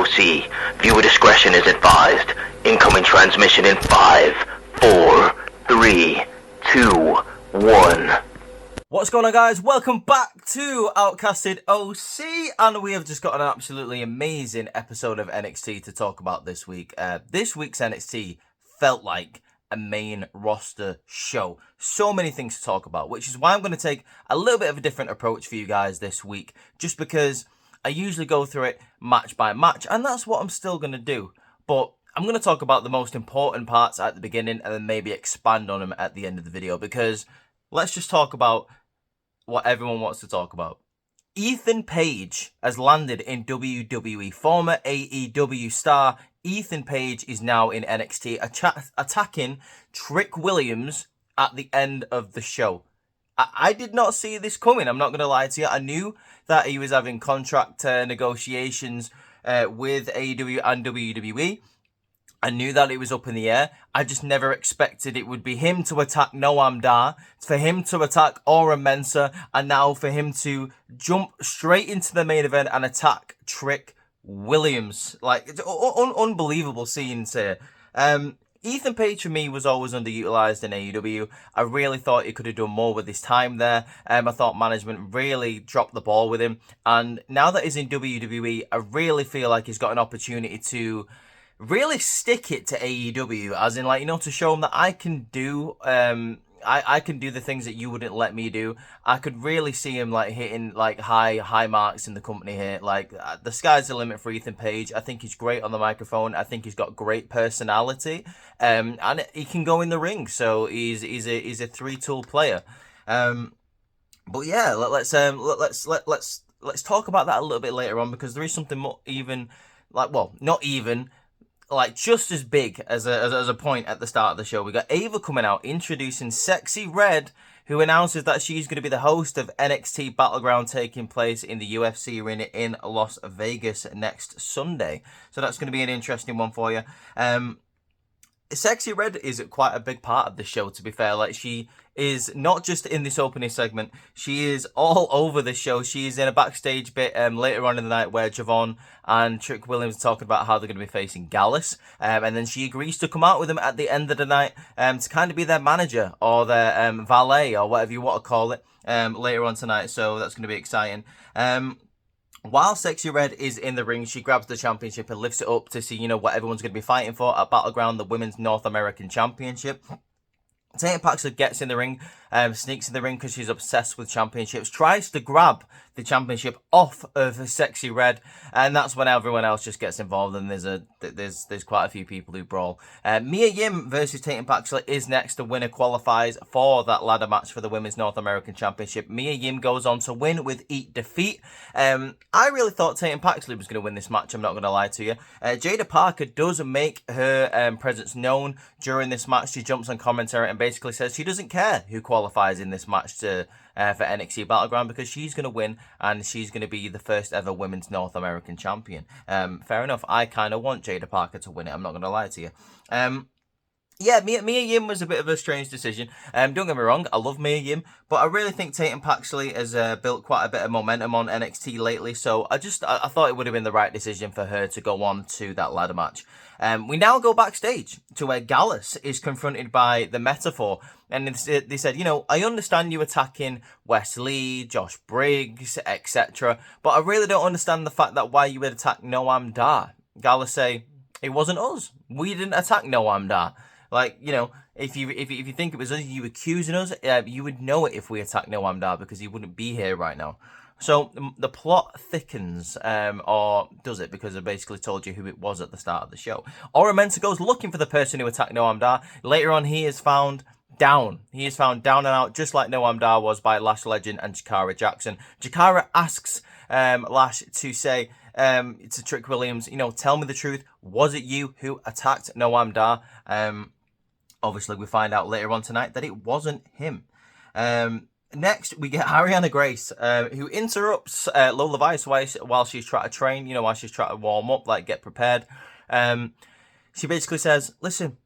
OC. Viewer discretion is advised. Incoming transmission in 5, 4, 3, 2, 1. What's going on, guys? Welcome back to Outcasted OC, and we have just got an absolutely amazing episode of NXT to talk about this week. This week's NXT felt like a main roster show. So many things to talk about, which is why I'm going to take a little bit of a different approach for you guys this week, just because I usually go through it match by match, and that's what I'm still going to do. But I'm going to talk about the most important parts at the beginning and then maybe expand on them at the end of the video, because let's just talk about what everyone wants to talk about. Ethan Page has landed in WWE. Former AEW star Ethan Page is now in NXT, attacking Trick Williams at the end of the show. I did not see this coming, I'm not going to lie to you. I knew that he was having contract negotiations with AEW and WWE. I knew that it was up in the air. I just never expected it would be him to attack Noam Dar, for him to attack Aura Mensah, and now for him to jump straight into the main event and attack Trick Williams. Like, it's unbelievable scenes here. Ethan Page for me was always underutilized in AEW. I really thought he could have done more with his time there. I thought management really dropped the ball with him. And now that he's in WWE, I really feel like he's got an opportunity to really stick it to AEW, as in, like, you know, to show them that I can do, I can do the things that you wouldn't let me do. I could really see him, like, hitting, like, high marks in the company here. Like, the sky's the limit for Ethan Page. I think he's great on the microphone. I think he's got great personality, and he can go in the ring. So he's a three-tool player. But yeah, let's talk about that a little bit later on, because there is something more even, like, well, not even, like, just as big as a point at the start of the show. We got Ava coming out introducing Sexy Red, who announces that she's going to be the host of NXT Battleground, taking place in the UFC arena in Las Vegas next Sunday. So that's going to be an interesting one for you. Sexy Red is quite a big part of the show, to be fair. Like, she is not just in this opening segment, she is all over the show. She is in a backstage bit later on in the night where Javon and Trick Williams are talking about how they're going to be facing Gallus, and then she agrees to come out with them at the end of the night to kind of be their manager or their valet or whatever you want to call it later on tonight. So that's going to be exciting. While Sexy Red is in the ring, she grabs the championship and lifts it up to see, you know, what everyone's going to be fighting for at Battleground, the Women's North American Championship. Tatum Paxley gets in the ring, sneaks in the ring because she's obsessed with championships, tries to grab the championship off of Sexy Red, and that's when everyone else just gets involved, and there's quite a few people who brawl. Mia Yim versus Tatum Paxley is next. The winner qualifies for that ladder match for the Women's North American Championship. Mia Yim goes on to win with defeat. I really thought Tatum Paxley was going to win this match, I'm not going to lie to you. Jada Parker does make her presence known during this match. She jumps on commentary and basically says she doesn't care who qualifies in this match for NXT Battleground, because she's going to win and she's going to be the first ever Women's North American Champion. Fair enough. I kind of want Jada Parker to win it, I'm not going to lie to you. Yeah, Mia Yim was a bit of a strange decision. Don't get me wrong, I love Mia Yim, but I really think Tatum Paxley has built quite a bit of momentum on NXT lately, so I thought it would have been the right decision for her to go on to that ladder match. We now go backstage to where Gallus is confronted by the Metaphor, and they said, you know, I understand you attacking Wes Lee, Josh Briggs, etc., but I really don't understand the fact that why you would attack Noam Dar. Gallus say, it wasn't us. We didn't attack Noam Dar. Like, you know, if you think it was us, you accusing us, you would know it if we attacked Noam Dar, because he wouldn't be here right now. So the plot thickens, or does it? Because I basically told you who it was at the start of the show. Aura Mensah goes looking for the person who attacked Noam Dar. Later on, he is found down. He is found down and out, just like Noam Dar was by Lash Legend and Jakara Jackson. Jakara asks Lash to say to Trick Williams, you know, tell me the truth. Was it you who attacked Noam Dar? Obviously, we find out later on tonight that it wasn't him. Next, we get Ariana Grace, who interrupts Lola Vice while she's trying to train, you know, while she's trying to warm up, like, get prepared. She basically says, listen,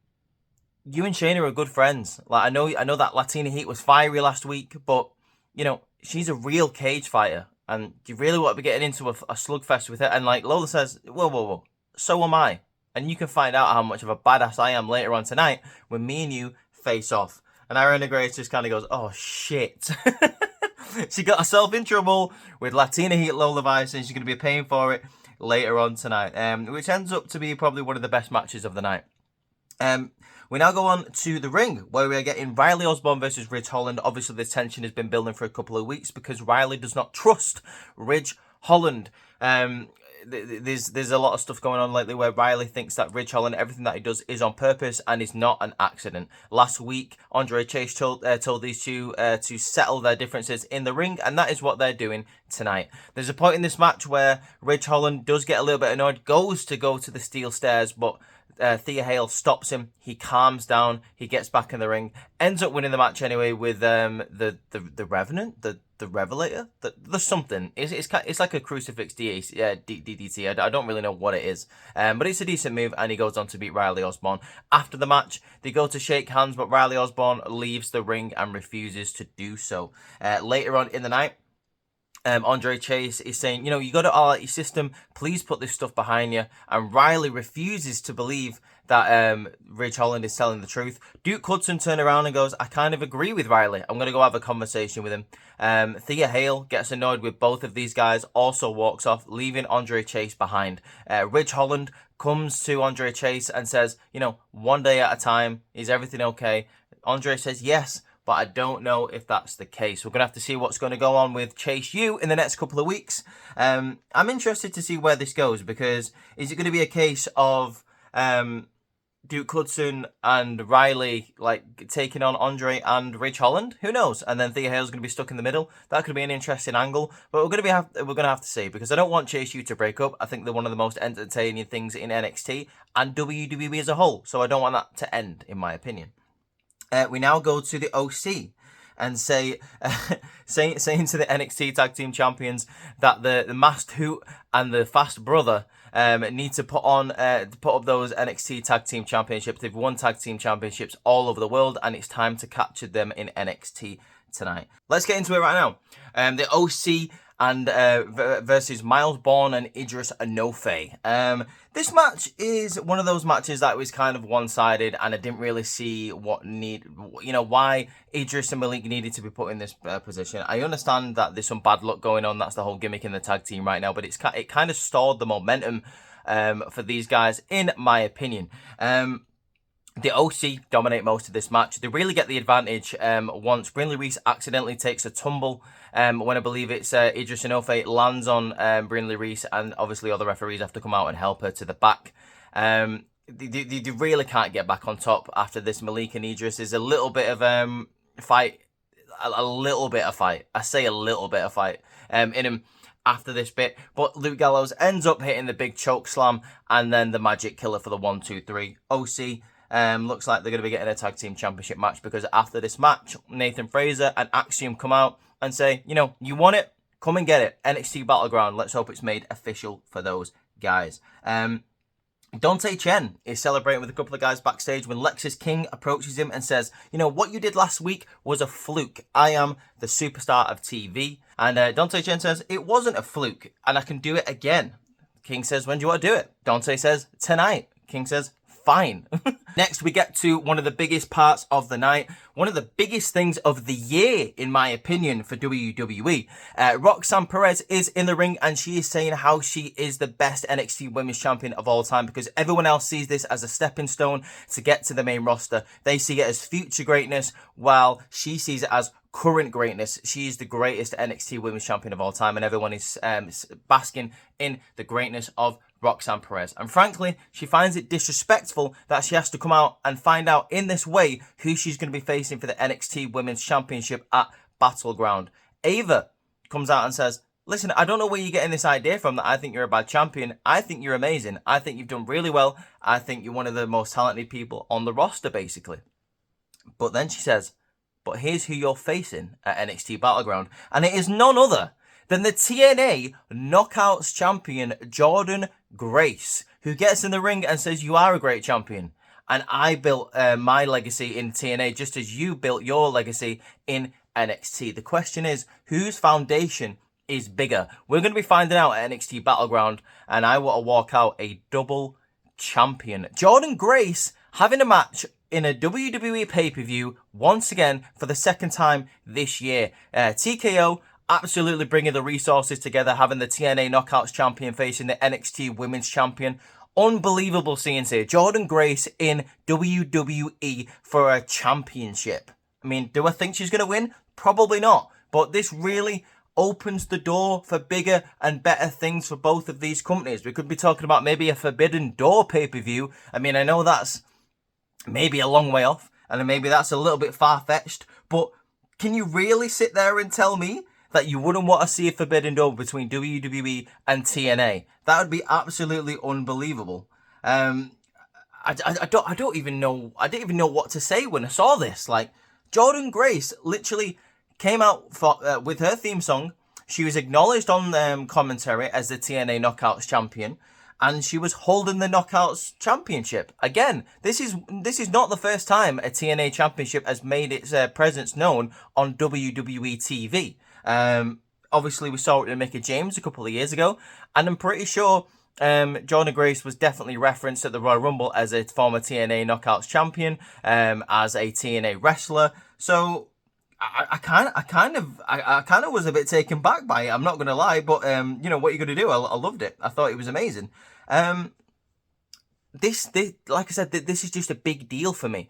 you and Shayna are good friends. Like, I know that Latina Heat was fiery last week, but, you know, she's a real cage fighter. And do you really want to be getting into a slugfest with her? And, like, Lola says, whoa. so am I. And you can find out how much of a badass I am later on tonight when me and you face off. And Ariana Grace just kind of goes, oh shit. She got herself in trouble with Latina Heat Low Levice, and she's going to be paying for it later on tonight, which ends up to be probably one of the best matches of the night. We now go on to the ring, where we're getting Riley Osborne versus Ridge Holland. Obviously, this tension has been building for a couple of weeks because Riley does not trust Ridge Holland. There's a lot of stuff going on lately where Riley thinks that Ridge Holland, everything that he does is on purpose and is not an accident. Last week, Andre Chase told these two to settle their differences in the ring, and that is what they're doing tonight. There's a point in this match where Ridge Holland does get a little bit annoyed, goes to go to the steel stairs, but Thea Hale stops him. He calms down. He gets back in the ring. Ends up winning the match anyway with the Revenant, the Revelator, the something. It's like a crucifix DDT. I don't really know what it is, but it's a decent move, and he goes on to beat Riley Osborne. After the match, they go to shake hands, but Riley Osborne leaves the ring and refuses to do so. Later on in the night, Andre Chase is saying, you know, you got it all out your system. Please put this stuff behind you. And Riley refuses to believe that Ridge Holland is telling the truth. Duke Hudson turned around and goes, I kind of agree with Riley. I'm going to go have a conversation with him. Thea Hale gets annoyed with both of these guys, also walks off, leaving Andre Chase behind. Ridge Holland comes to Andre Chase and says, you know, one day at a time, is everything okay? Andre says yes, but I don't know if that's the case. We're going to have to see what's going to go on with Chase U in the next couple of weeks. I'm interested to see where this goes, because is it going to be a case of Duke Hudson and Riley like taking on Andre and Ridge Holland? Who knows? And then Thea Hale's going to be stuck in the middle. That could be an interesting angle, but we're going to have to see, because I don't want Chase U to break up. I think they're one of the most entertaining things in NXT and WWE as a whole, so I don't want that to end, in my opinion. We now go to the OC and saying to the NXT Tag Team Champions that the Masked Hoot and the Fast Brother need to put up those NXT Tag Team Championships. They've won Tag Team Championships all over the world, and it's time to capture them in NXT tonight. Let's get into it right now. The OC and versus Miles Bourne and Idris Enofe. This match is one of those matches that was kind of one-sided, and I didn't really see why Idris and Malik needed to be put in this position. I understand that there's some bad luck going on. That's the whole gimmick in the tag team right now, but it kind of stalled the momentum for these guys, in my opinion. The OC dominate most of this match. They really get the advantage once Brindley Reese accidentally takes a tumble when I believe it's Idris Enofe lands on Brindley Reese, and obviously other referees have to come out and help her to the back. They really can't get back on top after this. Malik and Idris is a little bit of fight. A little bit of fight. I say a little bit of fight in him after this bit, but Luke Gallows ends up hitting the big choke slam and then the magic killer for the 1-2-3. OC looks like they're going to be getting a tag team championship match, because after this match, Nathan Fraser and Axiom come out and say, you know, you want it? Come and get it. NXT Battleground. Let's hope it's made official for those guys. Dante Chen is celebrating with a couple of guys backstage when Lexis King approaches him and says, you know, what you did last week was a fluke. I am the superstar of TV. And Dante Chen says, it wasn't a fluke, and I can do it again. King says, when do you want to do it? Dante says, tonight. King says, fine. Next, we get to one of the biggest parts of the night. One of the biggest things of the year, in my opinion, for WWE. Roxanne Perez is in the ring, and she is saying how she is the best NXT Women's Champion of all time, because everyone else sees this as a stepping stone to get to the main roster. They see it as future greatness, while she sees it as current greatness. She is the greatest NXT Women's Champion of all time, and everyone is basking in the greatness of Roxanne Perez. And frankly, she finds it disrespectful that she has to come out and find out in this way who she's going to be facing for the NXT Women's Championship at Battleground. Ava comes out and says, listen, I don't know where you're getting this idea from that I think you're a bad champion. I think you're amazing. I think you've done really well. I think you're one of the most talented people on the roster, basically. But then she says, but here's who you're facing at NXT Battleground. And it is none other than the TNA Knockouts champion, Jordynne Grace, who gets in the ring and says, you are a great champion. And I built my legacy in TNA just as you built your legacy in NXT. The question is, whose foundation is bigger? We're going to be finding out at NXT Battleground, and I want to walk out a double champion. Jordynne Grace having a match in a WWE pay-per-view once again for the second time this year. TKO absolutely bringing the resources together, having the TNA Knockouts champion facing the NXT Women's Champion. Unbelievable scenes here. Jordynne Grace in WWE for a championship. I mean, do I think she's going to win? Probably not. But this really opens the door for bigger and better things for both of these companies. We could be talking about maybe a Forbidden Door pay-per-view. I mean, I know that's maybe a long way off, and maybe that's a little bit far-fetched, but can you really sit there and tell me that you wouldn't want to see a Forbidden Door between WWE and TNA? That would be absolutely unbelievable. I don't even know. I didn't even know what to say when I saw this. Like, Jordynne Grace literally came out with her theme song. She was acknowledged on commentary as the TNA Knockouts champion, and she was holding the Knockouts championship. Again, this is not the first time a TNA championship has made its presence known on WWE TV. Obviously, we saw it with Mickie James a couple of years ago, and I'm pretty sure Jordynne Grace was definitely referenced at the Royal Rumble as a former TNA Knockouts champion, as a TNA wrestler. So I kind of was a bit taken back by it. I'm not gonna lie, but you know what you're gonna do. I loved it. I thought it was amazing. This like I said, this is just a big deal for me.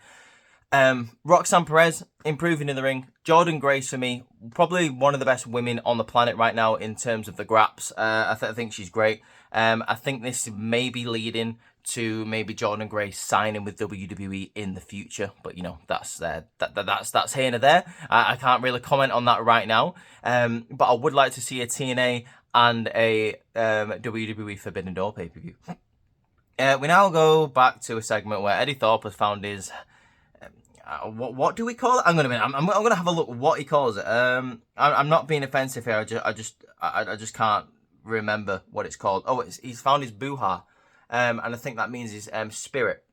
Roxanne Perez improving in the ring. Jordynne Grace for me, probably one of the best women on the planet right now in terms of the graps. I think she's great. I think this may be leading to maybe Jordynne Grace signing with WWE in the future, but you know that's here and there. I can't really comment on that right now. But I would like to see a TNA and a WWE Forbidden Door pay-per-view. We now go back to a segment where Eddie Thorpe has found his. What do we call it? I'm gonna have a look what he calls it. I'm not being offensive here. I just can't remember what it's called. Oh, he's found his buha, and I think that means his spirit.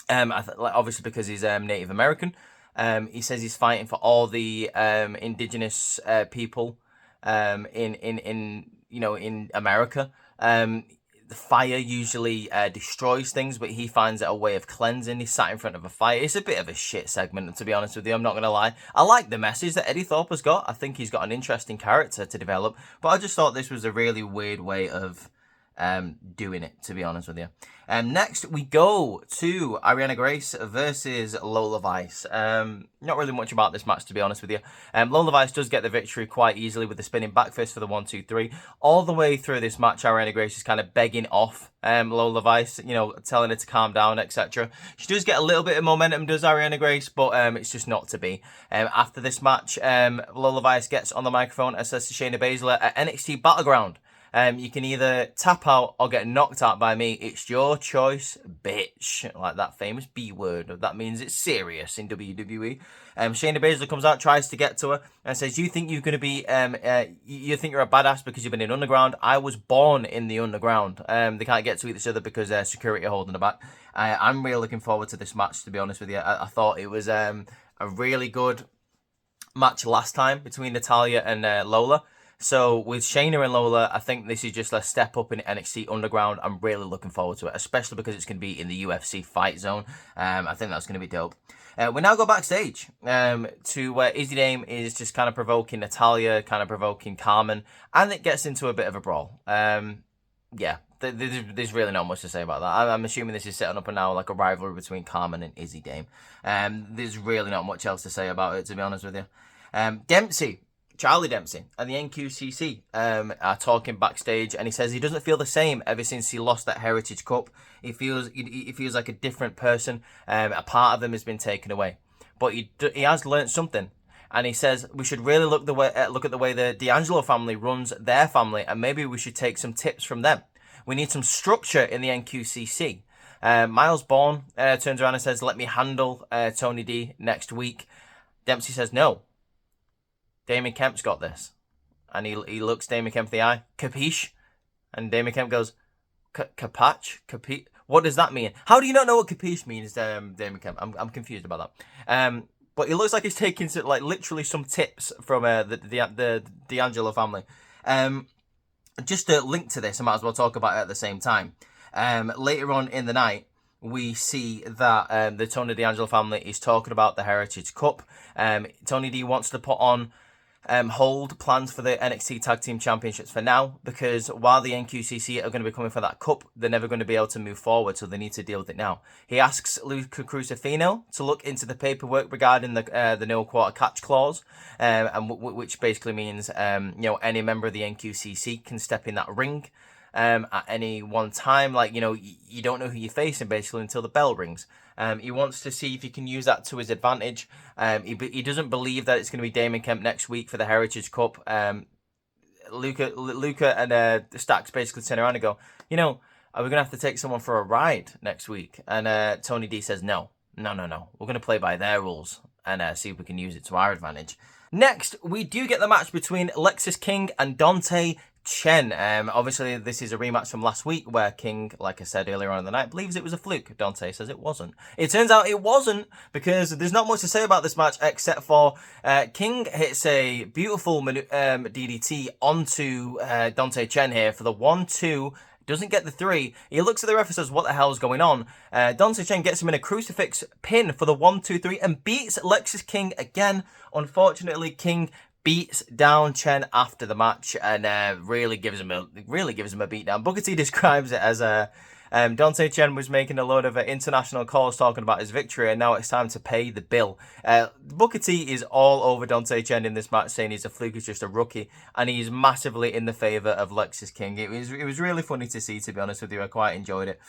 Obviously because he's Native American. He says he's fighting for all the indigenous people in America. The fire usually destroys things, but he finds it a way of cleansing. He's sat in front of a fire. It's a bit of a shit segment, to be honest with you. I'm not going to lie. I like the message that Eddie Thorpe has got. I think he's got an interesting character to develop, but I just thought this was a really weird way of doing it, to be honest with you. Next, we go to Ariana Grace versus Lola Vice. Not really much about this match, to be honest with you. Lola Vice does get the victory quite easily with the spinning back fist for the 1-2-3. All the way through this match, Ariana Grace is kind of begging off Lola Vice, you know, telling her to calm down, etc. She does get a little bit of momentum, does Ariana Grace, but it's just not to be. After this match, Lola Vice gets on the microphone and says to Shayna Baszler at NXT Battleground, you can either tap out or get knocked out by me. It's your choice, bitch. Like that famous B word. That means it's serious in WWE. Shayna Baszler comes out, tries to get to her, and says, "You think you're going to be, you think you're a badass because you've been in underground? I was born in the underground." They can't get to each other because security are holding her back. I'm really looking forward to this match, to be honest with you. I thought it was a really good match last time between Natalya and Lola. So with Shayna and Lola, I think this is just a step up in NXT Underground. I'm really looking forward to it, especially because it's going to be in the UFC Fight Zone. I think that's going to be dope. We now go backstage to where Izzy Dame is just kind of provoking Natalya, kind of provoking Carmen, and it gets into a bit of a brawl. Yeah, there's really not much to say about that. I'm assuming this is setting up now like a rivalry between Carmen and Izzy Dame. There's really not much else to say about it, to be honest with you. Charlie Dempsey and the NQCC are talking backstage, and he says he doesn't feel the same ever since he lost that Heritage Cup. He feels like a different person. A part of him has been taken away, but he has learned something, and he says we should really look at the way the D'Angelo family runs their family, and maybe we should take some tips from them. We need some structure in the NQCC. Miles Bourne turns around and says, "Let me handle Tony D next week." Dempsey says no. Damien Kemp's got this. And he looks Damien Kemp in the eye. Capiche? And Damien Kemp goes, Capach? Capiche? What does that mean? How do you not know what capiche means, Damien Kemp? I'm confused about that. But he looks like he's taking literally some tips from the D'Angelo family. Just to link to this, I might as well talk about it at the same time. Later on in the night, we see that the Tony D'Angelo family is talking about the Heritage Cup. Tony D wants to put on hold plans for the NXT Tag Team Championships for now, because while the NQCC are going to be coming for that cup, they're never going to be able to move forward, so they need to deal with it now. He asks Luca Crucifino to look into the paperwork regarding the no quarter catch clause, which basically means any member of the NQCC can step in that ring at any one time. Like, you don't know who you're facing basically until the bell rings. He wants to see if he can use that to his advantage. He doesn't believe that it's going to be Damon Kemp next week for the Heritage Cup. Luca and Stacks basically turn around and go, are we going to have to take someone for a ride next week? And Tony D says, no. We're going to play by their rules and see if we can use it to our advantage. Next, we do get the match between Lexis King and Dante Chen. Obviously, this is a rematch from last week where King, like I said earlier on in the night, believes it was a fluke. Dante says it wasn't. It turns out it wasn't, because there's not much to say about this match except for King hits a beautiful DDT onto Dante Chen here for the 1-2. Doesn't get the 3. He looks at the ref and says, what the hell is going on? Dante Chen gets him in a crucifix pin for the 1-2-3 and beats Lexis King again. Unfortunately, King beats down Chen after the match and really gives him a beatdown. Booker T describes it as Dante Chen was making a load of international calls talking about his victory, and now it's time to pay the bill. Booker T is all over Dante Chen in this match, saying he's a fluke, he's just a rookie, and he's massively in the favour of Lexis King. It was really funny to see, to be honest with you. I quite enjoyed it.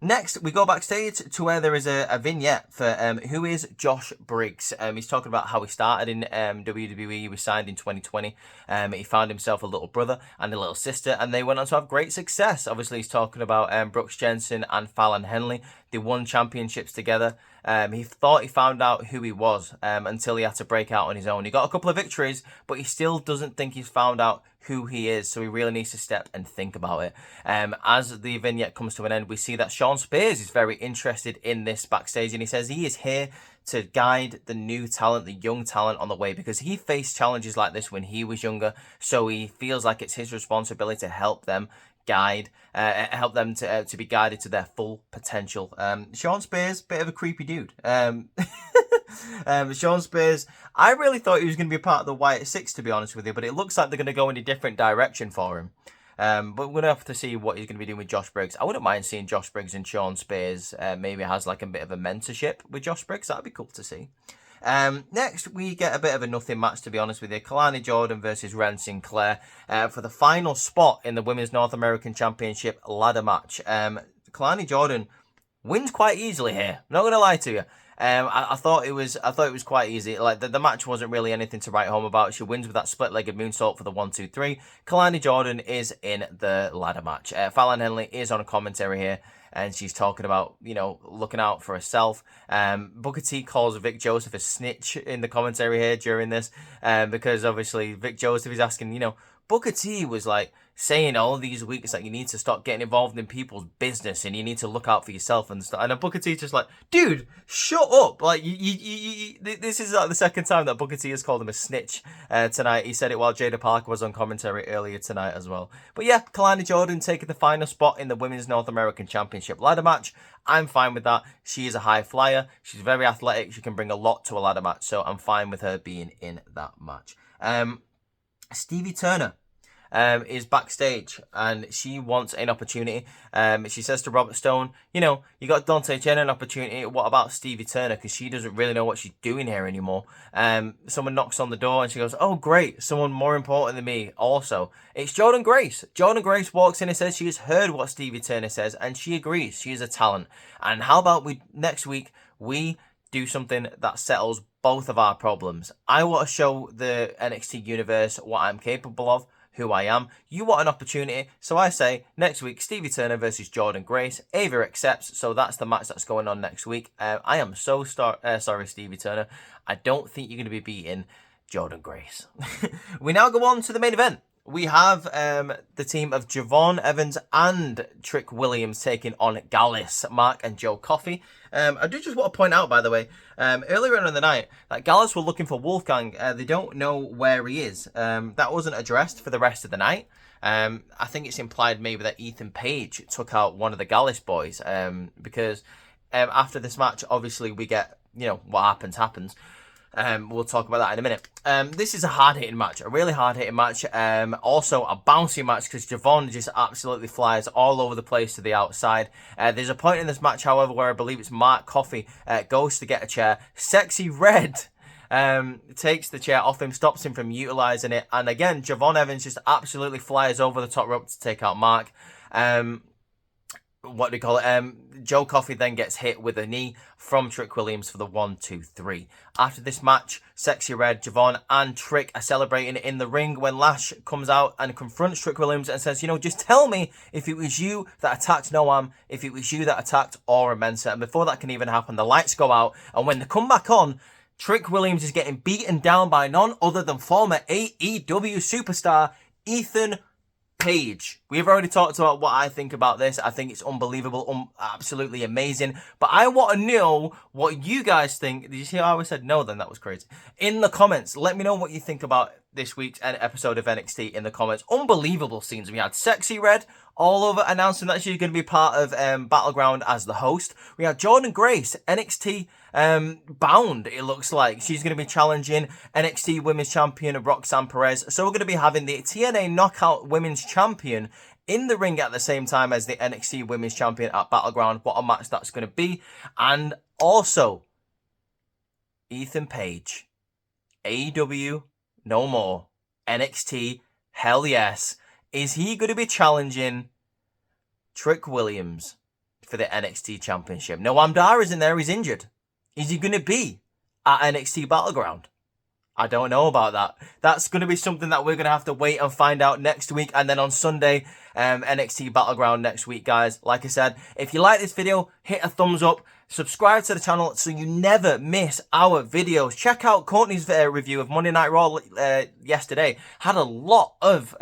Next, we go backstage to where there is a vignette for who is Josh Briggs. He's talking about how he started in WWE. He was signed in 2020. He found himself a little brother and a little sister, and they went on to have great success. Obviously, he's talking about Brooks Jensen and Fallon Henley. They won championships together. He thought he found out who he was until he had to break out on his own. He got a couple of victories, but he still doesn't think he's found out who he is, so he really needs to step and think about it. As the vignette comes to an end, we see that Sean Spears is very interested in this backstage, and he says he is here to guide the new talent, the young talent on the way, because he faced challenges like this when he was younger, so he feels like it's his responsibility to help them help them to be guided to their full potential. Sean Spears, bit of a creepy dude. Sean Spears, I really thought he was going to be part of the Wyatt Six, to be honest with you, but it looks like they're going to go in a different direction for him. But we're going to have to see what he's going to be doing with Josh Briggs. I wouldn't mind seeing Josh Briggs and Sean Spears maybe has like a bit of a mentorship with Josh Briggs. That'd be cool to see. Next, we get a bit of a nothing match, to be honest with you. Kalani Jordan versus Ren Sinclair for the final spot in the Women's North American Championship ladder match. Kalani Jordan wins quite easily here. I'm not going to lie to you. I thought it was quite easy. Like the match wasn't really anything to write home about. She wins with that split-legged moonsault for the 1-2-3. Kalani Jordan is in the ladder match. Fallon Henley is on a commentary here, and she's talking about, looking out for herself. Booker T calls Vic Joseph a snitch in the commentary here during this, because obviously Vic Joseph is asking, Booker T was like saying all these weeks that you need to stop getting involved in people's business and you need to look out for yourself and stuff. And Booker T's just like, dude, shut up. Like, this is like the second time that Booker T has called him a snitch tonight. He said it while Jada Parker was on commentary earlier tonight as well. But yeah, Kalani Jordan taking the final spot in the Women's North American Championship ladder match. I'm fine with that. She is a high flyer. She's very athletic. She can bring a lot to a ladder match. So I'm fine with her being in that match. Stevie Turner is backstage and she wants an opportunity. She says to Robert Stone, you got Dante Chen an opportunity. What about Stevie Turner? Because she doesn't really know what she's doing here anymore. Someone knocks on the door and she goes, oh, great. Someone more important than me also. It's Jordynne Grace. Jordynne Grace walks in and says she has heard what Stevie Turner says and she agrees. She is a talent. And how about next week we do something that settles both of our problems? I want to show the NXT universe what I'm capable of, who I am. You want an opportunity, so I say next week Stevie Turner versus Jordynne Grace. Ava accepts, so that's the match that's going on next week. I am so sorry, Stevie Turner. I don't think you're going to be beating Jordynne Grace. We now go on to the main event, we have the team of Javon Evans and Trick Williams taking on Gallus, Mark and Joe Coffey. I do just want to point out, by the way, earlier on in the night, that Gallus were looking for Wolfgang. They don't know where he is. That wasn't addressed for the rest of the night. I think it's implied maybe that Ethan Page took out one of the Gallus boys, because after this match, obviously we get, you know, what happens. We'll talk about that in a minute. This is a hard-hitting match, a really hard-hitting match. Also a bouncy match because Javon just absolutely flies all over the place to the outside. There's a point in this match, however, where I believe it's Mark Coffey goes to get a chair. Sexy Red takes the chair off him, stops him from utilizing it. And again, Javon Evans just absolutely flies over the top rope to take out Mark. What do you call it? Joe Coffey then gets hit with a knee from Trick Williams for the 1, 2, 3. After this match, Sexy Red, Javon, and Trick are celebrating in the ring when Lash comes out and confronts Trick Williams and says, you know, just tell me if it was you that attacked Noam, if it was you that attacked Aura Mensa. And before that can even happen, the lights go out. And when they come back on, Trick Williams is getting beaten down by none other than former AEW superstar Ethan Page. We've already talked about what I think about this. I think it's unbelievable, absolutely amazing. But I want to know what you guys think. Did you see how I said no then? That was crazy. In the comments, let me know what you think about this week's episode of NXT in the comments. Unbelievable scenes. We had Sexy Red all over announcing that she's going to be part of Battleground as the host. We had Jordynne Grace, NXT bound, it looks like. She's going to be challenging NXT Women's Champion Roxanne Perez. So we're going to be having the TNA Knockout Women's Champion in the ring at the same time as the NXT Women's Champion at Battleground. What a match that's going to be. And also, Ethan Page. AEW, no more. NXT, hell yes. Is he going to be challenging Trick Williams for the NXT Championship? Noam Dar isn't there, he's injured. Is he going to be at NXT Battleground? I don't know about that. That's going to be something that we're going to have to wait and find out next week. And then on Sunday, NXT Battleground next week, guys. Like I said, if you like this video, hit a thumbs up. Subscribe to the channel so you never miss our videos. Check out Courtney's review of Monday Night Raw yesterday. Had a lot of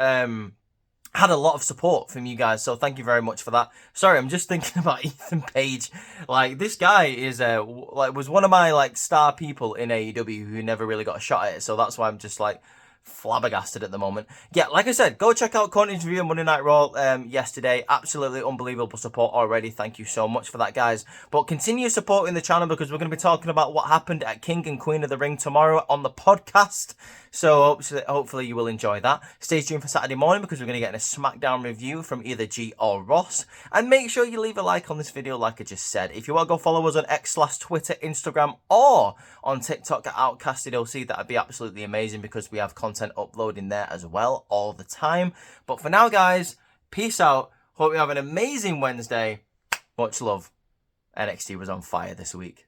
support from you guys, so thank you very much for that. Sorry, I'm just thinking about Ethan Page. Like, this guy is was one of my star people in AEW who never really got a shot at it, so that's why I'm just flabbergasted at the moment. Yeah, like I said, go check out Courtney's review of Monday Night Raw yesterday. Absolutely unbelievable support already. Thank you so much for that, guys. But continue supporting the channel because we're going to be talking about what happened at King and Queen of the Ring tomorrow on the podcast. So hopefully you will enjoy that. Stay tuned for Saturday morning because we're going to get a SmackDown review from either G or Ross. And make sure you leave a like on this video like I just said. If you want to go follow us on X/Twitter, Instagram, or on TikTok at Outcasted OC, that would be absolutely amazing because we have content uploading there as well all the time. But for now, guys, peace out. Hope you have an amazing Wednesday. Much love. NXT was on fire this week.